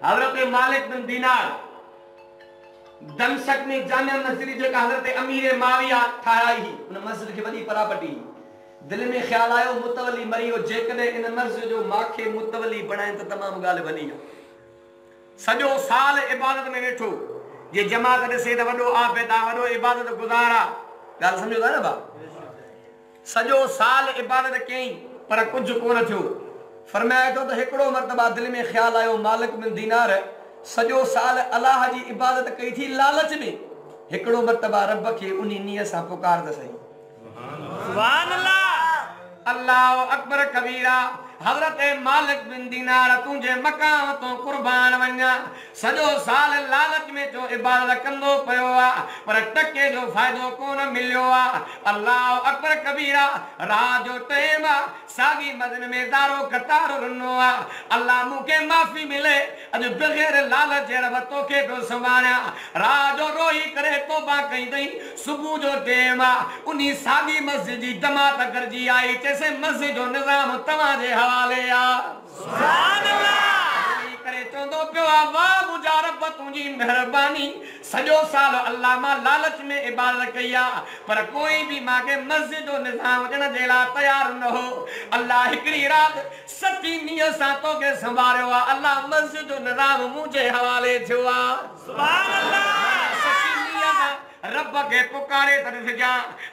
हजरत मालिक बिन दीनार दमशक में जामिया मस्जिद जो हजरत अमीर माविया ठाराई ही उन मस्जिद के वडी प्रॉपर्टी दिल में ख्याल आयो मुतवली मरी हो जेकने इन मस्जिद जो माखे मुतवली बनाए तो तमाम गाल बनी सजो साल इबादत में वेठो ये जमात दे से वडो आ पैदा वडो इबादत गुजारा गाल समझो था ना बा सजो साल इबादत कई पर कुछ कोन थियो फरमाया तो एकड़ो मर्तबा दिल में ख्याल आयो मालिक बिन दीनार सजो साल अल्लाह जी इबादत कई थी लालच में एकड़ो मर्तबा रब के उनी नियत सा पुकार द सही सुभान अल्लाह अल्लाह अकबर कबीरा हजरत मालिक बिन दीनार तुझे मकाम तो कुर्बान वन्या सजो साल लालच में जो इबादत कंदो पयो पर टके जो फायदो कोन मिलियो अल्लाह अकबर कबीरा रात जो टाइम सागी मदन में दारो कतार रनो अल्लाह मुके माफी मिले अज बगैर लालच रब तो के तो संभाया रात जो रोई करे तौबा कई दई सुबह जो टाइम उनी सागी मस्जिद जी जमात गरजी आई जैसे मस्जिद जो निजाम तवाजे हवाले सुभान अल्लाह करे चोंदो पियो वाह मुझा रब तुझी मेहरबानी सजो साल अल्लाह मां लालच में इबादत कया पर कोई भी मां के मस्जिद जो निजाम जन जेला तैयार न हो अल्लाह हिकड़ी रात सती नियत सा तो के संभारियो अल्लाह मस्जिद जो निजाम मुझे हवाले थियो सुभान अल्लाह सती नियत रब के पुकारे तरफ जा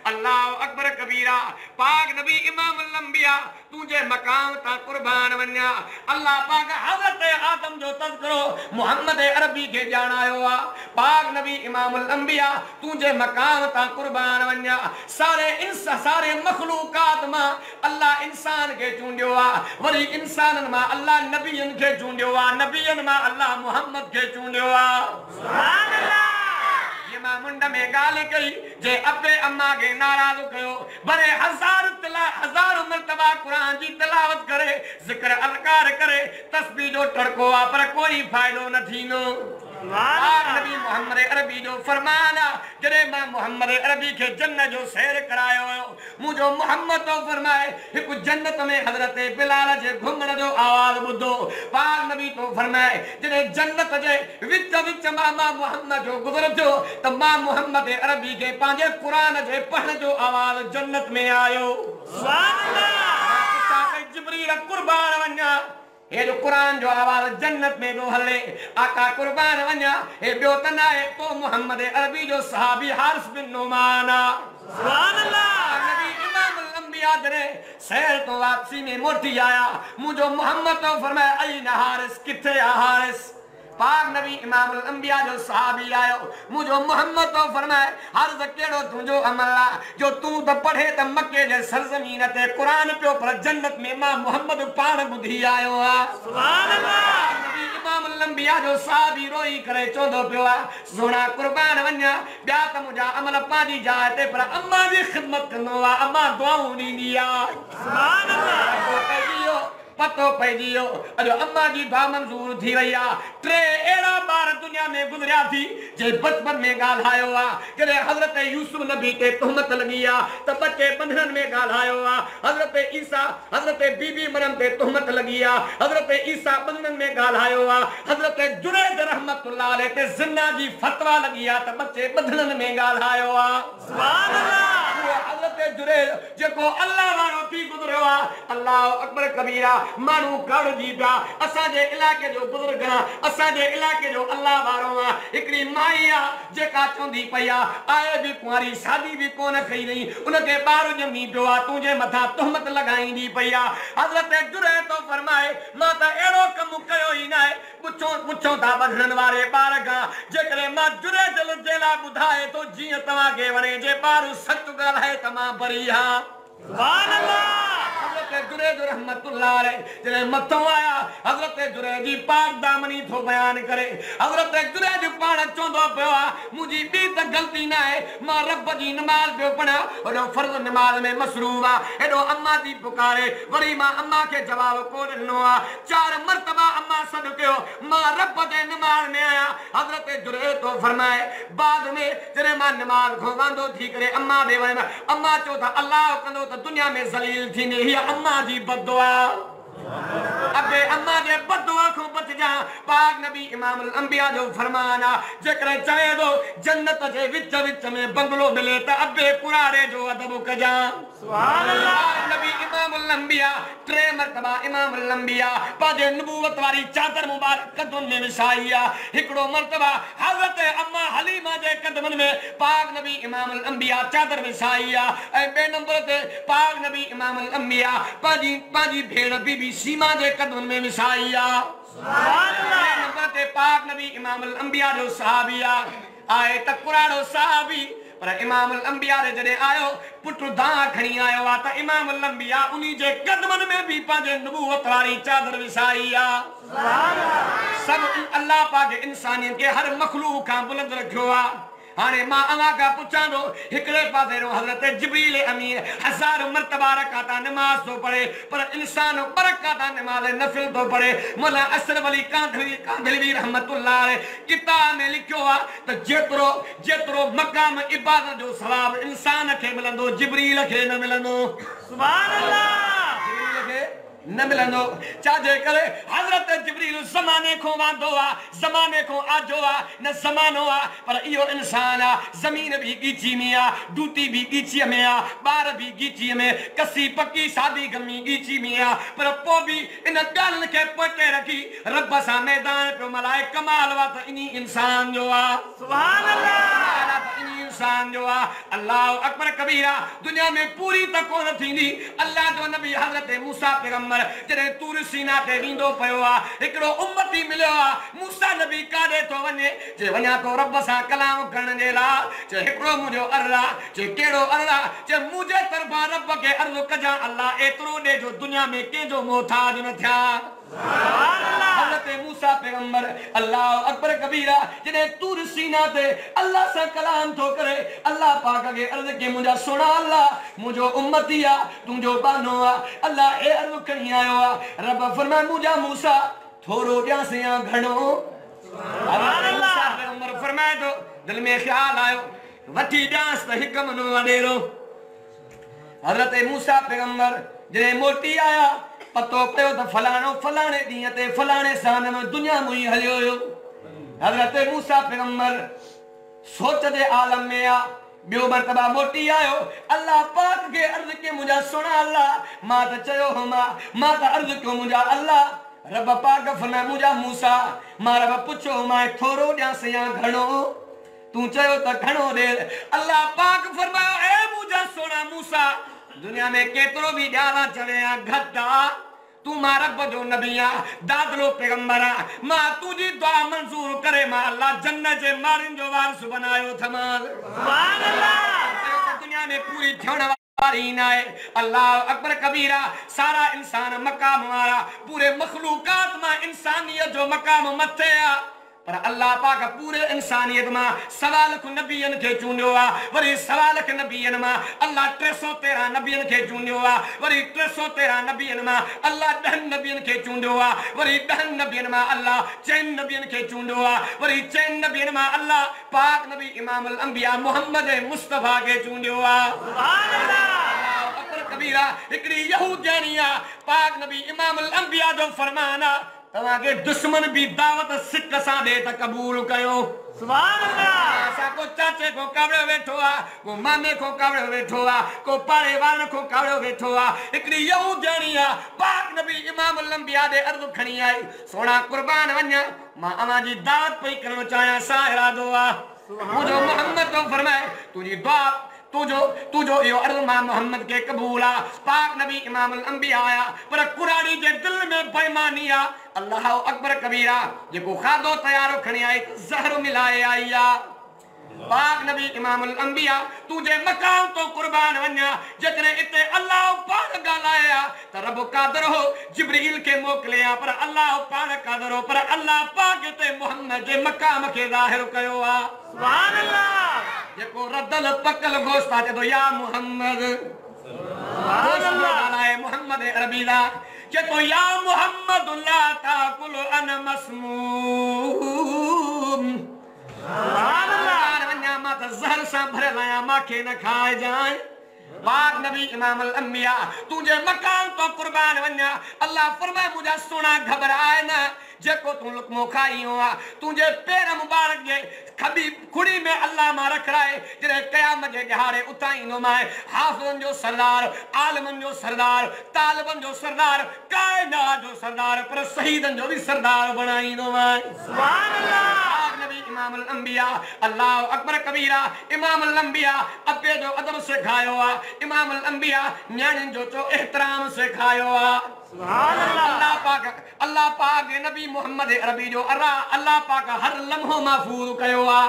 अल्लाह अकबर कबीरा पाक नबी इमाम लंबिया तुझे मकाम ता कुर्बान वन्या अल्लाह पाक हजरत आदम जो तज़करो मोहम्मद अरबी के जानायो पाक नबी इमाम लंबिया तुझे मकाम ता कुर्बान वन्या सारे मखलूकात मा अल्लाह इंसान के चूंडियो वरी इंसानन मा अल्लाह नबियन के चूंडियो नबियन मा अल्लाह मोहम्मद के चूंडियो सुभान अल्लाह मुंड में गाल कई जे अबे अम्मा के नाराज कयो बड़े हजार मर्तबा कुरान जी तिलावत करे जिक्र अज़कार करे तस्बीह जो टड़को पर कोई फायदो न थीनो नबी मोहम्मद अरबी जो फरमाना जरे मां मोहम्मद अरबी के जन्नत जो सैर करायो मुझो मोहम्मद तो फरमाए एक जन्नत में हजरत बिलाल जे घुमण जो आवाज बुधो पाक नबी तो फरमाए जरे जन्नत जे विच विच मां मोहम्मद जो गुजरजो त मां मोहम्मद अरबी के पांजे कुरान जे पढ़ण जो आवाज जन्नत में आयो सुभान अल्लाह जिब्रील कुर्बान वन्या ये जो कुरान जो आवाज जन्नत में दो हले आका कुर्बान वन्या ए बियो तनाए तो मोहम्मद अरबी जो सहाबी हारिस बिन नुमाना सुभान अल्लाह नबी इमाम लंबिया दरे सैर तो वापसी में मोटी आया मुझो मोहम्मद तो फरमाया आई न हारिस किथे हारिस पाक नबी इमाम अंबिया जो सहाबी आयो मुझो मोहम्मद तो फरमाए हर केड़ो तुझो अमला जो तू त पढ़े त मक्के जे सरजमीन ते कुरान पियो पर जन्नत में मां मोहम्मद पाण बुधी आयो सुभान अल्लाह नबी इमाम अंबिया जो सहाबी रोई करे चोंदो पियो सोना कुर्बान वन्या ब्या त मुजा अमल पाजी जाए ते पर अम्मा भी खिदमत कंदो अम्मा दुआऊं दींदी सुभान अल्लाह पतो पइजियो अजो अम्मा जी दुआ मंजूर थी वई टे एड़ा बार दुनिया में गुजरिया थी जे बचपन में गालायो जरे हजरत यूसुफ नबी ते तहमत लगी त बच्चे बंधन में गालायो हजरत ईसा हजरत बीबी मरम ते तहमत लगी हजरत ईसा बंधन में गालायो हजरत जुनैद रहमतुल्लाह अलैह ते जिन्ना जी फतवा लगी त बच्चे बंधन में गालायो सुभान अल्लाह हजरत जुनैद जेको अल्लाह वारो थी गुजरियो अल्लाह अकबर कबीरा मानू कड़ जी पिया असांजे इलाके जो बुजुर्ग असांजे इलाके जो अल्लाह वारो हिकड़ी माई जेका चवंदी पई आए भी कुंवारी शादी भी कोन कई नहीं उनके ॿार ॼमी पियो तुंहिंजे मथां तहमत लॻाईंदी पई हज़रत जुनैद तो फरमाए मां त अहिड़ो कमु कयो ई न आहे पुछो था ॿधण वारे ॿार खां जेकॾहिं मां जुनैद जे लाइ ॿुधाए थो जीअं तव्हांखे वणे जे ॿार सच ॻाल्हाए त मां बरी सुभान अल्लाह हजरत जुनैद रहमतुल्लाह अलैह जने मथो आया हजरत जुनैद जी पाक दामनी थो बयान करे हजरत जुनैद पाण चोंदो पियो मुजी बी त गलती ना है मां रब जी नमाज पियो पढ़ा ओडो फर्ज नमाज में मसरूफ एडो अम्मा दी पुकारे वरी मां अम्मा के जवाब को ॾिनो चार मर्तबा अम्मा सद कयो मां रब दे नमाज में आया हजरत जुनैद तो फरमाए बाद में जने मां नमाज खो वांदो थी करे अम्मा दे वने अम्मा चो था अल्लाह कंदो त दुनिया में जलील थी ने ही अम्मा जी बददुआ अबे अम्मा जे बदुआ को बच जा पाक नबी इमामुल अंबिया जो फरमाना जेकर चाहे तो जन्नत जे विच विच में बंगलो मिले त अबे कुराड़े जो अदब कजा सुभान अल्लाह नबी इमामुल अंबिया टे मर्तबा इमामुल अंबिया पाजे नबूवत वाली चादर मुबारक कदम में विसाइया हिकड़ो मर्तबा हजरत अम्मा हलीमा जे कदमन में पाक नबी इमामुल अंबिया चादर विसाइया ए बे नंबर ते पाक नबी इमामुल अंबिया पाजी भेड़ बीबी सीमा जे कदमन में विसाइया सुभान अल्लाह नंबर ते पाक नबी इमामुल अंबिया जो सहाबिया आए त कुराड़ो सहाबी पर इमामुल अंबिया रे जने आयो पुटु दा खणी आयो आ त इमामुल अंबिया उनी जे कदमन में भी पाजे नबूवत वाली चादर विसाइया सुभान अल्लाह सब अल्लाह पाक इंसानियत के हर मखलूक का बुलंद रखियो आ हाने मां अवा का पुछां दो हिकड़े पासे रो हजरत जिब्रील अमीन 1000 मर्तबा रकाता नमाज तो पढ़े पर इंसान बरकाता नमाज नफिल तो पढ़े मौला असरफ अली कांधली रहमतुल्लाह अलैह किताब में लिखियो आ त जेतरो मकाम इबादत जो सवाब इंसान के मिलंदो जिब्रील के न मिलंदो सुभान अल्लाह जिब्रील के न मिलंदो चाजे करे हजरत जिब्रील ज़माने को वांदो आ ज़माने को आजो आ न ज़मानो आ पर इयो इंसान आ जमीन भी गीची में आ डूटी भी गीची में आ बार भी गीची में कसी पक्की शादी गमी गीची में आ पर पो भी इन गल के पटे रखी रब सा मैदान पे मलाए कमाल वा त इनी इंसान जो आ सुभान अल्लाह इनी इंसान जो आ अल्लाह अकबर कबीरा दुनिया में पूरी तक कोन थींदी अल्लाह जो नबी हजरत मूसा पैगंबर जरे तूर सीना ते वींदो पयो आ एकड़ो उम्मती मिलियो आ मूसा नबी काडे तो वने जे वना तो रब सा कलाम करण जे ला जे एकड़ो मुजो अल्लाह जे केड़ो अल्लाह जे मुजे तरफा रब के अर्ज कजा अल्लाह एतरो दे जो दुनिया में के जो मोहताज न थिया सुभान अल्लाह हजरत मूसा पैगंबर अल्लाह अकबर कबीरा जने तूर सीना ते अल्लाह सा कलाम तो करे अल्लाह पाक के अर्ज के मुजा सुना अल्लाह मुजो उम्मती आ तू जो बानो आ अल्लाह ए अर्ज कणी आयो आ रब फरमा मुजा मूसा थोरो जा से घणो सुभान अल्लाह पैगंबर फरमाए तो दिल में ख्याल आयो वठी डांस त हिक मनो वडेरो हजरत मूसा पैगंबर जने मोटी आया पतो पयो त फलाणे दी ते फलाणे सान में दुनिया मुई हलियो यो हजरत मूसा पैगंबर सोच दे आलम में आ बियो मर्तबा मोटी आयो अल्लाह पाक के अर्ज के मुजा सुना अल्लाह मां त चयो हो मां त अर्ज क्यों मुजा अल्लाह रब पाक फरमाए मुजा मूसा मां रब पुछो मां थोरो ॾियां से या घणो तू चयो त घणो दे अल्लाह पाक फरमायो ए मुजा सुना मूसा दुनिया में केतरो भी ॾियारा चवे आ घटा तू मां रब जो नबिया दादलो पैगंबरा मां तुजी दुआ मंजूर करे मां अल्लाह जन्नत जे मारिन जो वारिस बनायो थमाल सुभान अल्लाह दुनिया में पूरी थियण वाली नाए अल्लाह अकबर कबीरा सारा इंसान मकाम वाला पूरे मखलूकात में इंसानियत जो मकाम मथे आ पर अल्लाह पाक पूरे इंसानियत में सवाल को नबियन के चूंडियो आ वरी सवाल के नबियन में अल्लाह 313 नबियन के चूंडियो आ वरी 313 नबियन में अल्लाह 10 नबियन के चूंडियो आ वरी 10 नबियन में अल्लाह 4 नबियन के चूंडियो आ वरी 4 नबियन में अल्लाह पाक नबी इमामुल अंबिया मोहम्मद मुस्तफा के चूंडियो आ सुभान अल्लाह अकबर कबीरा एकड़ी यहूदियानिया पाक नबी इमामुल अंबिया जो फरमाना तवा के दुश्मन भी दावत सिक सा दे त कबूल कयो सुभान अल्लाह सा को चाचे को कावड़ो बैठो आ को मामे को कावड़ो बैठो आ को पाड़े वाल को कावड़ो बैठो आ एकड़ी यहूदियानिया पाक नबी इमामुल अंबिया दे अर्ज खणी आई सोना कुर्बान वन्या मां अमा जी दावत पई करण चाया सा इरादो आ मुजो मोहम्मद तो फरमाए तुजी दुआ तुझो यो अर्ज मां मोहम्मद के कबूला पाक नबी इमामुल अंबिया आया पर कुरानी के दिल में बेईमानी आ अल्लाह अकबर कबीरा जेको खादो तैयारो खणी आई जहर मिलाए आईया पाक नबी इमामुल अंबिया तुझे मकाम तो कुर्बान वन्या जितने इते अल्लाह पाक गालाया त रब कादर हो जिब्रील के मोकलिया पर अल्लाह पाक कादर हो पर अल्लाह पाक ते मोहम्मद के मकाम के जाहिर कयो आ सुभान अल्लाह जेको रदल पकल गोश्त आते तो या मोहम्मद सुभान अल्लाह गालाए मोहम्मद अरबीला के तो या मोहम्मद ला ताकुल अन मसमूम सुभान अल्लाह वन्या मा त जहर सा भरे लाया मा के न खाए जाए पाक नबी इमाम अल अंबिया तुझे मकान तो कुर्बान वन्या अल्लाह फरमाए मुझे सुना घबराए ना जेको तू लुकमो खाई हुआ तुझे पैर मुबारक जे खबी खुड़ी में अल्लाह मा रख रहा है जरे कयामत जे दिहाड़े उताई नो माए हाफिज़न जो सरदार आलमन जो सरदार तालिबन जो सरदार कायनात जो सरदार पर शहीदन जो भी सरदार बनाई नो माए सुभान अल्लाह नबी इमाम अल अंबिया अल्लाह अकबर कबीरा इमाम अल अंबिया अपे जो अदब सिखायो आ इमाम अल अंबिया न्याणिन जो तो एहतराम सिखायो आ सुभान अल्लाह अल्लाह पाक नबी मोहम्मद अरबी जो अल्लाह पाक हर लम्हो महफूज कयो आ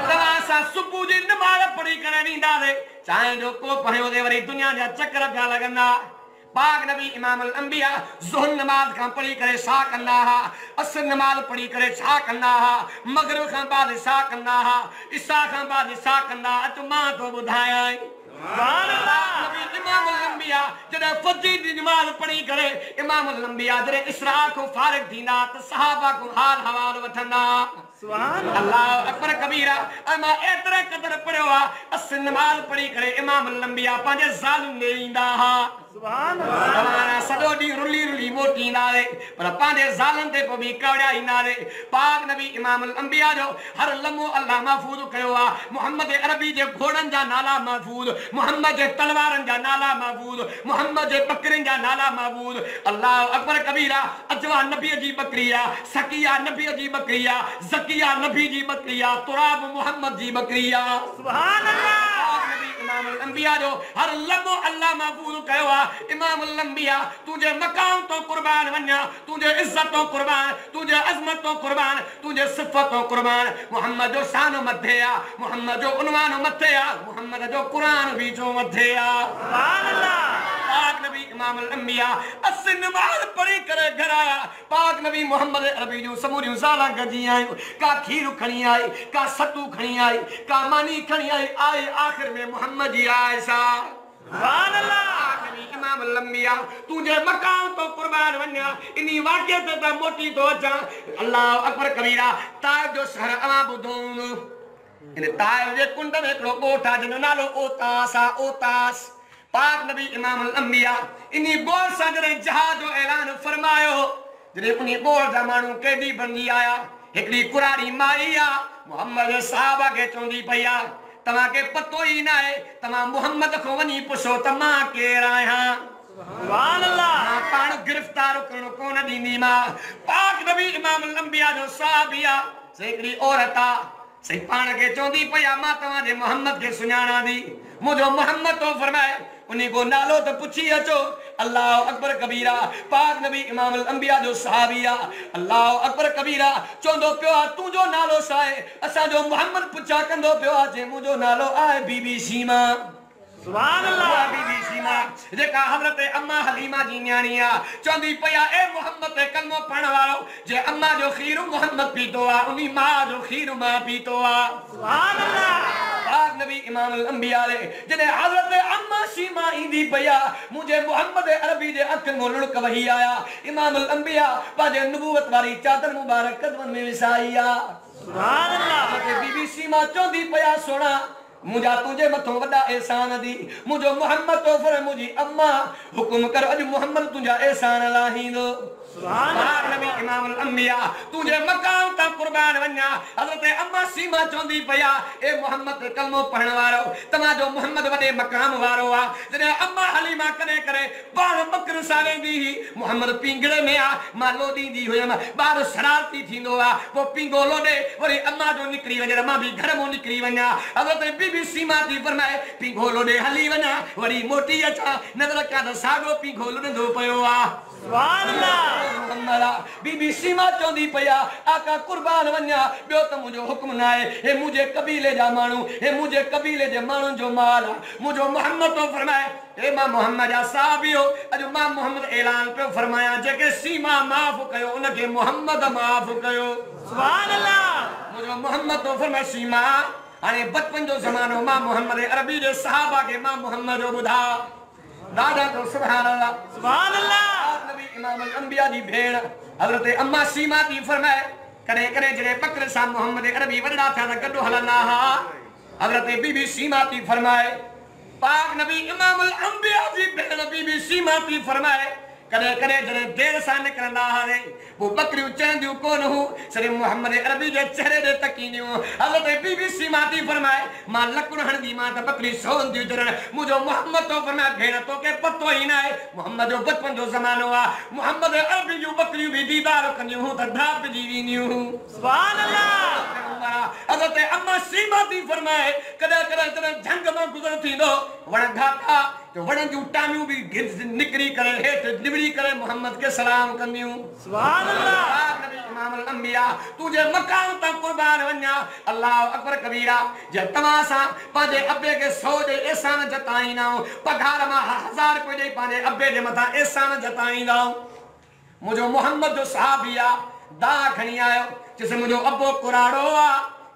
तवा सा सुबह जी नमाज पढ़ी करे नींदा दे चाहे जो को पढ़ियो दे वरी दुनिया जा चक्कर पिया लगंदा पाक नबी इमाम अल अंबिया ज़ोहर नमाज खां पढ़ी करे सा कंदा हा असर नमाज पढ़ी करे सा कंदा हा मगरिब खां बाद सा कंदा हा इशा खां बाद सा कंदा अच मां तो बुधाया सुभान अल्लाह नबी इमाम अल अंबिया जदे फजर दी नमाज पढ़ी करे इमाम अल अंबिया जदे इसरा को फारिग थींदा त सहाबा को हाल हवाल वठंदा सुभान अल्लाह अकबर कबीरा अमा एतरे कदर पढ़ियो आ असर नमाज पढ़ी करे इमाम अल अंबिया पांजे ज़ालिम दे इंदा हा सुभान अल्लाह सदो दी रुली रुली मोटी नाले पर पांजे ज़ालिम ते पबी कवड़ा नाले पाक नबी इमाम अल अंबिया जो हर लम्हो अल्लाह महफूज कयो आ मोहम्मद अरबी जे घोड़न जा नाला महफूज मोहम्मद जे तलवारन जा नाला महफूज मोहम्मद जे बकरिन जा नाला महफूज अल्लाह अकबर कबीरा अजवा नबी जी बकरिया सकिया नबी जी बकरिया जकिया नबी जी बकरिया तुराब मोहम्मद जी बकरिया सुभान अल्लाह नबी इमाम अल अंबिया जो हर लम्हो अल्लाह महफूज कयो आ इमाम अल अंबिया तुझे मकाम तो कुर्बान वन्या तुझे इज्जत तो कुर्बान तुझे अजमत तो कुर्बान तुझे सिफत तो कुर्बान मोहम्मद जो शान मथे आ मोहम्मद जो उन्वान मथे आ मोहम्मद जो कुरान भी जो मथे आ सुभान अल्लाह पाक नबी इमाम अल अंबिया अस नमाज पढ़ी करे घर आया पाक नबी मोहम्मद अरबी जो समूरियों साला गजी आई का खीर खणी आई का सत्तू खणी आई का मानी खणी आई आखिर में मोहम्मद जी आयसा सुभान अल्लाह नबी इमाम अल अंबिया तुझे मकाम तो कुर्बान वन्या इनी वाक्य ते त मोटी तो अचा अल्लाह अकबर कबीरा ताइब जो शहर अमा बुधून इन ताइब जे कुंड में एकड़ो ॻोठ जनो नालो ओतास पाक नबी इमाम अल अंबिया इनी ॻोठ सां जॾहिं जहाज जो ऐलान फरमायो जॾहिं उनी ॻोठ जा माण्हू कैदी बणजी आया हिकिड़ी कुरारी माई आ मोहम्मद साहबा के चवंदी पई आ तव्हां के पतो ही ना है तव्हां मोहम्मद को वनी पुछो त मां केर आहियां सुभान अल्लाह पाण गिरफ्तार करणो कोन ॾींदी मां पाक नबी इमाम अल अंबिया जो साहबिया हिकिड़ी औरत आ सही पाण के चवंदी पई आ मां तव्हां जे मोहम्मद के सुञाणा थी मुंहिंजो मोहम्मद तो फरमाए उन्हीं को नालो तो पुछी अचो अल्लाह अकबर कबीरा पाक नबी इमाम अल अंबिया जो सहाबिया अल्लाह अकबर कबीरा चोंदो पियो तू जो नालो साए असा जो मोहम्मद पुछा कंदो पियो जे मुजो नालो आए बीबी सीमा सुभान अल्लाह बीबी सीमा जेका हजरत अम्मा हलीमा जी न्याणी आ चोंदी पया ए मोहम्मद ते कलमो पढ़ण वालो जे अम्मा जो खीर मोहम्मद पीतो आ उनी मां जो खीर मां पीतो आ सुभान अल्लाह पाक नबी इमाम अल अंबिया ले जने हजरत अम्मा सीमा इंदी पया मुझे मोहम्मद अरबी दे अख में लुढ़क वही आया इमाम अल अंबिया पाजे नबूवत वाली चादर मुबारक कदमन में विसाई आ सुभान अल्लाह के बीबी सीमा चोंदी पया सोना मुझा तुझे मथो वडा एहसान दी मुझो मोहम्मद तो फर मुझी अम्मा हुकुम कर अज मोहम्मद तुझा एहसान लाहींदो सुभान अल्लाह नबी इमाम अल अंबिया तुझे मकाम ता कुर्बान वन्या हजरत अम्मा सीमा चोंदी पया ए मोहम्मद कलमो पढ़न वारो तमा जो मोहम्मद वडे मकाम वारो आ जने अम्मा हलीमा कने करे बार बकर साले दी मोहम्मद पिंगड़े में आ मालो दी दी होया बार शरारती थींदो आ वो पिंगो लोडे वरी अम्मा जो निकरी वने मां भी घर मो निकरी वन्या हजरत बीबी सीमा थी फरमाए पिंगो लोडे हली वना वरी मोटी अचा नजर का सागो पिंगो लोडे दो पयो आ सुभान अल्लाह बीबी सीमा चोंदी पया आका कुर्बान वन्या बियो त मुझो हुक्म ना है हे मुझे कबीले जा मानू हे मुझे कबीले जे मानू जो माल मुझो मोहम्मद तो फरमाए हे मां मोहम्मद जा साहबियो अज मां मोहम्मद ऐलान पे फरमाया जेके सीमा माफ कयो उनके मोहम्मद माफ कयो सुभान अल्लाह मुझो मोहम्मद तो फरमाए सीमा हाने बचपन जो जमानो मां मोहम्मद अरबी जे सहाबा के मां मोहम्मद जो बुधा दादा तो सुभान अल्लाह नबी इमाम अल अंबिया दी भेण हजरत अम्मा सीमा दी फरमाए करे करे जरे बकर सा मोहम्मद अरबी वडा था गडो हलना हा हजरत बीबी सीमा दी फरमाए पाक नबी इमामुल अंबिया जी भेण बीबी सीमा थी फरमाए करे करे जने देर सा निकलंदा हारे वो बकरियों चंदियों कोन हो सरे मोहम्मद अरबी जे चेहरे दे तकीनियो हजरत बीबी सीमा थी फरमाए मां लकुन हणदी मां त बकरी सोन दी जरन मुजो मोहम्मद तो फरमाए भेण तो के पतो ही ना है मोहम्मद जो बचपन जो जमानो आ मोहम्मद अरबी जो बकरियों भी दीदार कंदियो त ढाप जी वीनियो सुभान अल्लाह हजरत अम्मा सीमा थी फरमाए करे करे जने जंग में गुजर थींदो वण घाटा तो वणन जूं टामियूं भी निकरी करे हेठ निबड़ी करे मोहम्मद के सलाम कंदियूं सुभान अल्लाह नबी इमामुल अंबिया तुझे मकाम ता कुर्बान वन्या अल्लाह अकबर कबीरा जे तमा सा पाजे अब्बे के 100 दे एहसान जताईना पघार मा 1000 कोई दे पाजे अब्बे दे मथा एहसान जताईंदा मुजो मोहम्मद जो सहाबिया दा खणी आयो जिसे मुजो अब्बो कुराड़ो आ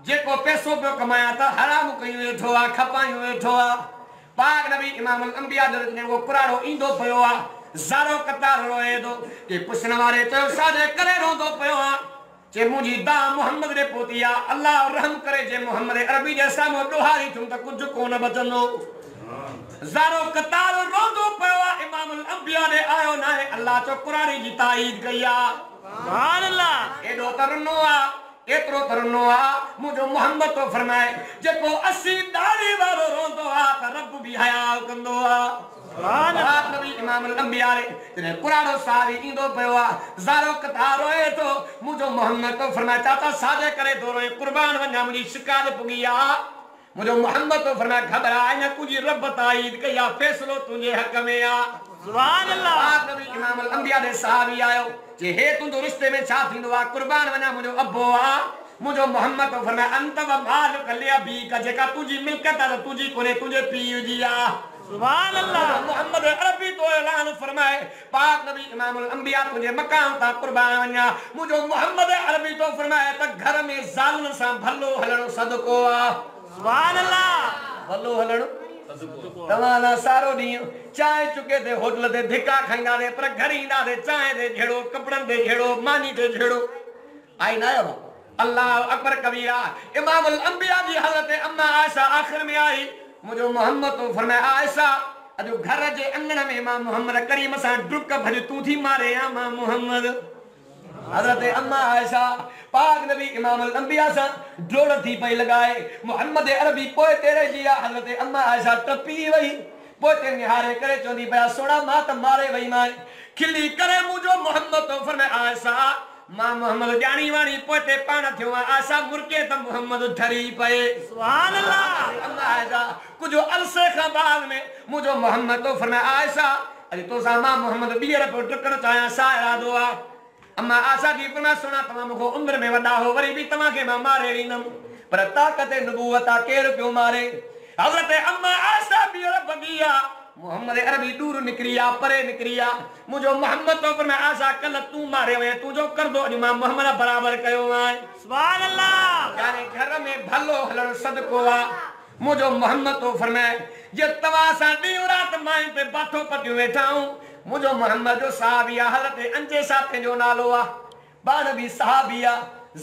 जेको पैसो पे कमाया था हराम कई वेठो आ खपाई वेठो आ पाक नबी इमामुल अंबिया ने वो कुराड़ो इंदो पयो आ ज़ारो कतार रोए दो के पुछन वाले तो सादे करे रोंदो पयो आ जे मुजी दा मोहम्मद रे पोतिया अल्लाह रहम करे जे मोहम्मद अरबी जैसा मो दुहारी तुम त कुछ कोन बचनो ज़ारो कतार रोंदो पयो आ इमामुल अंबिया ने आयो ना है अल्लाह तो कुरानी जी ताईद कया सुभान अल्लाह एडो तरनो आ एतरो तरनो आ मुजो मोहम्मद तो फरमाए जेको 80 दाढ़ी वालो रोंदो आ त रब भी हया कंदो आ सुभान अल्लाह नबी इमामुल अंबिया ने कुरानो सारी इंदो पयो आ ज़ारो कतार रोए तो मुजो मोहम्मद तो फरमाए चाचा सादे करे दो रोए कुर्बान वन्या मुजी शिकायत पुगी आ मुजो मोहम्मद तो फरमाए घबराए न कुजी रब ताईद कया फैसलो तुझे हक में आ सुभान अल्लाह नबी इमामुल अंबिया दे सहाबी आयो जे हे तुंदो रिश्ते में छा थींदो आ कुर्बान वना मुजो अब्बो आ मुजो मोहम्मद तो फरमाए अंत व माल कलिया बी का जेका तुजी मिल्कत आ तुजी कोने तुझे पीउ जी आ सुभान अल्लाह मोहम्मद अरबी तो ऐलान फरमाए पाक नबी इमामुल अंबिया तुझे मकाम ता कुर्बान वना मुजो मोहम्मद अरबी तो फरमाए त घर में जालन सा भलो हलणो सदको आ सुभान अल्लाह भलो हलणो तवाना सारो दी चाय चुके थे होटल ते धिका खाइंदा दे पर घर इंदा दे चाय दे झेड़ो कपड़न दे झेड़ो मानी दे झेड़ो आई ना आयो अल्लाह अकबर कबीरा इमामुल अंबिया जी हजरत अम्मा आयशा आखिर में आई मुजो मोहम्मद तो फरमाया आयशा अजो घर जे अंगण में मां मोहम्मद करीम सा डुक भज तू थी मारे आ मां मोहम्मद हजरत अम्मा आयशा पाक नबी इमामुल अंबिया सा जोड़ थी पई लगाए मोहम्मद अरबी पोए तेरे जिया हजरत अम्मा आयशा टपी वही पोते निहारे करे चोंदी पया सोना मां त मारे वही मां खिली करे मुजो मोहम्मद तो फरमाए आयशा मां मोहम्मद जानी वाणी पोते पाण थियो आशा मुरके त मोहम्मद ठरी पए सुभान अल्लाह अम्मा आयशा कुछ अरसे का बाद में मुजो मोहम्मद तो फरमाए आयशा अरे तो सा मां मोहम्मद बियर पर टकण चाया सा इरादो आ अम्मा आशा की फरमा सुना तमाम को उम्र में वडा हो वरी भी तमा के मां मारे रीनम पर ताकत नबूवत केर पियो मारे हजरत अम्मा आशा बियर बगिया मोहम्मद अरबी दूर निकरिया परे निकरिया मुजो मोहम्मद तो फरमा आशा कल तू मारे वे तू जो कर दो अजमा मोहम्मद बराबर कयो आए सुभान अल्लाह यानी घर में भलो हलण सदको आ मुजो मोहम्मद तो फरमाए जे तवा सा दी रात मां पे बाथो पटियो वेठाऊं मुजो मोहम्मद जो सहाबिया हजरत अंजे साथे जो नालो आ बाण भी सहाबिया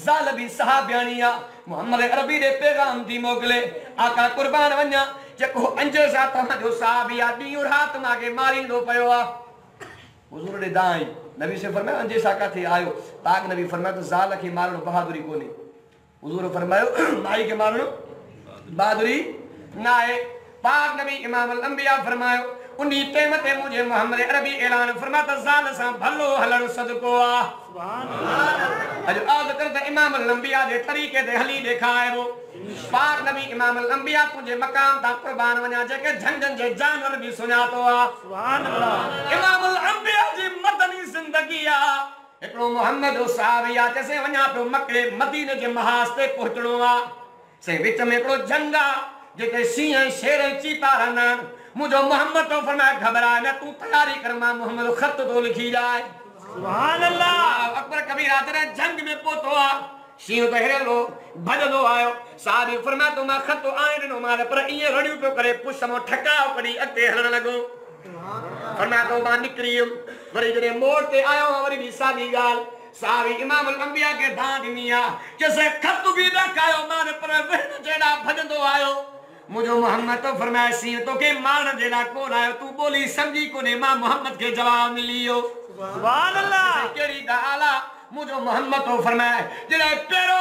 जाल भी सहाबियानिया मोहम्मद अरबी दे पैगाम दी मोकले आका कुर्बान वन्या जेको अंजे साथा जो सहाबिया दी रात मागे मारिंदो पयो आ हुजूर दे दाई नबी से फरमाया अंजे साका थे आयो पाक नबी फरमाया तो जाल के मारनो बहादुरी कोनी हुजूर फरमायो माई के मारनो बहादुरी ना है पाक नबी इमामुल अंबिया फरमायो उन्हीं तेमते मुझे मोहम्मद अरबी ऐलान फरमाता जाल सा भलो हलण सदको आ सुभान अल्लाह अज आज करता इमामुल अंबिया दे तरीके दे हली दिखाए वो पाक नबी इमामुल अंबिया तुझे मकाम ता कुर्बान वना जेके झंझन जे जानवर भी सुनातो आ सुभान अल्लाह इमामुल अंबिया जी मदनी जिंदगी आ एकड़ो मोहम्मद साहबिया जैसे वना तो मक्के मदीने जे महास्ते पहुंचणो आ से विच में एकड़ो जंगा जेके सिंह शेर चीता रहन मुझो मोहम्मद तो फरमाया घबरा न तू तैयारी कर मां मोहम्मद खत तो लिखी जाए सुभान अल्लाह अकबर कबीरा तेरे जंग में पोतो आ सिंह तो हेरे लो भजदो आयो साहब फरमाया तो मां खत तो आए न मारे पर ये रड़ियो पे करे पुछमो ठकाओ कड़ी अते हलण लगो फरमाया तो मां निकरी वरी जने मोड़ ते आयो वरी भी सादी गाल साहब इमामुल अंबिया के दांत मिया जैसे खत भी रखायो माने पर वहन जेड़ा भजदो आयो मुझो मोहम्मद तो फरमाया सी तो के मान जेड़ा कोन आयो तू बोली समझी कोने मां मोहम्मद के जवाब मिलियो। सुभान अल्लाह केड़ी गाला मुझो मोहम्मद तो फरमाया जेड़ा पेरो